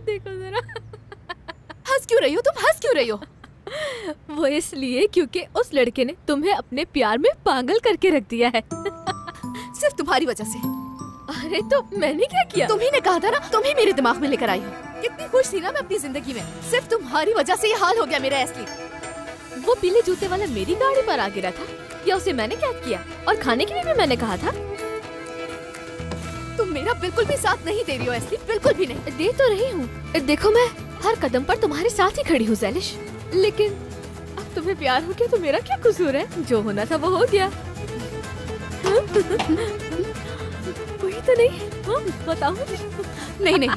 देखो जरा। हंस क्यों रही हो तुम, हंस क्यों रही हो? वो इसलिए क्योंकि उस लड़के ने तुम्हें अपने प्यार में पागल करके रख दिया है। सिर्फ तुम्हारी वजह से। अरे तो मैंने क्या किया? तुम ही ने कहा था ना, तुम ही मेरे दिमाग में लेकर आई हो। कितनी खुश थी ना मैं अपनी जिंदगी में, सिर्फ तुम्हारी वजह से ये हाल हो गया मेरा एस्ली। वो पीले जूते वाला मेरी गाड़ी पर आ गिरा था या उसे मैंने कैद किया? और खाने के लिए भी मैंने कहा था। तुम मेरा बिल्कुल भी साथ नहीं दे रही हो एस्ली, बिल्कुल भी नहीं। दे तो रही हूँ, देखो मैं हर कदम पर तुम्हारे साथ ही खड़ी हूँ ज़ैलिश। लेकिन अब तुम्हें प्यार हो गया तो मेरा क्या कसूर है? जो होना था वो हो गया। कोई तो नहीं? हाँ बताओ मुझे। नहीं नहीं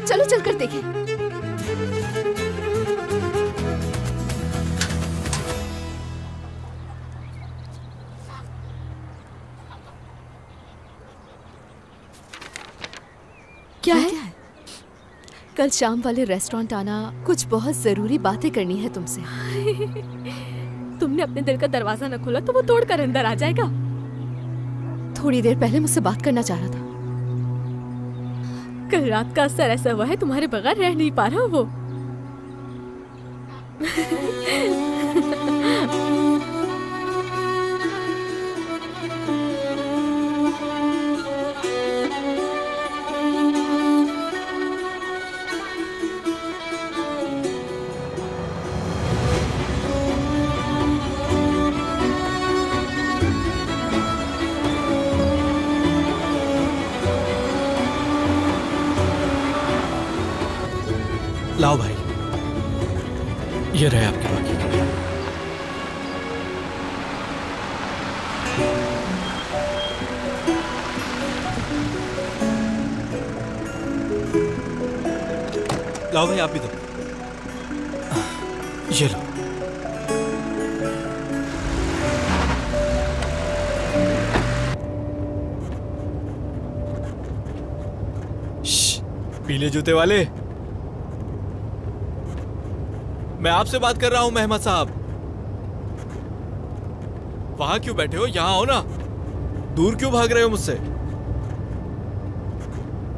चलो चल कर देखें। क्या है? कल शाम वाले रेस्टोरेंट आना, कुछ बहुत जरूरी बातें करनी है तुमसे। तुमने अपने दिल का दरवाजा न खोला तो वो तोड़कर अंदर आ जाएगा। थोड़ी देर पहले मुझसे बात करना चाह रहा था। कल रात का असर ऐसा हुआ है, तुम्हारे बगैर रह नहीं पा रहा वो। लाओ भाई, ये रहे आपके बाकी। लाओ भाई, आप भी दो। ये लो। पीले जूते वाले, मैं आपसे बात कर रहा हूं मेहमद साहब। वहां क्यों बैठे हो? यहां आओ ना। दूर क्यों भाग रहे हो मुझसे?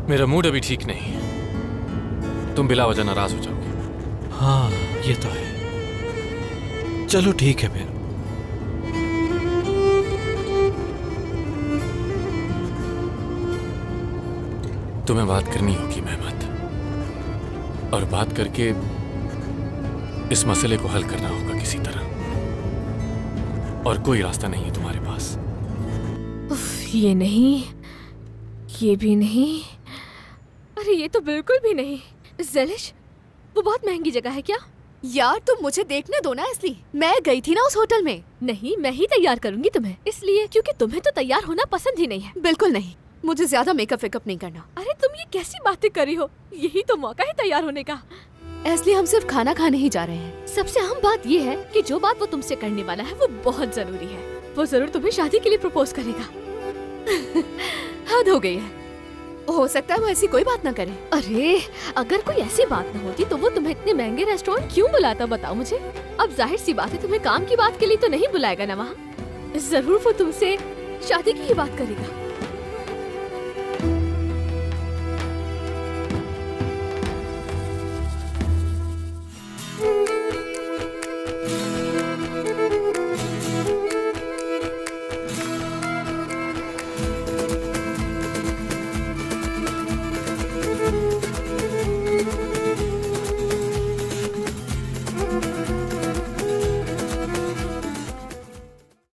मेरा मूड अभी ठीक नहीं, तुम बिला वजह नाराज हो जाओगे। हाँ ये तो है। चलो ठीक है फिर। तुम्हें बात करनी होगी मेहमद, और बात करके इस मसले को हल करना होगा किसी तरह, और कोई रास्ता नहीं है तुम्हारे पास। ये नहीं, ये भी नहीं, अरे ये तो बिल्कुल भी नहीं। ज़ैलिश, वो बहुत महंगी जगह है क्या? यार तुम मुझे देखने दो ना एस्ली, मैं गई थी ना उस होटल में। नहीं, मैं ही तैयार करूंगी तुम्हें, इसलिए क्योंकि तुम्हें तो तैयार होना पसंद ही नहीं है। बिल्कुल नहीं, मुझे ज्यादा मेकअप वेकअप नहीं करना। अरे तुम ये कैसी बातें कर रही हो? यही तो मौका है तैयार होने का। एस्ली हम सिर्फ खाना खाने ही जा रहे हैं। सबसे अहम बात ये है कि जो बात वो तुमसे करने वाला है वो बहुत जरूरी है। वो जरूर तुम्हें शादी के लिए प्रपोज करेगा। हद हो गई है, हो सकता है वो ऐसी कोई बात ना करे। अरे अगर कोई ऐसी बात न होती तो वो तुम्हें इतने महंगे रेस्टोरेंट क्यों बुलाता, बताओ मुझे। अब जाहिर सी बात है तुम्हें काम की बात के लिए तो नहीं बुलाएगा ना वहाँ। जरूर वो तुमसे शादी की ही बात करेगा।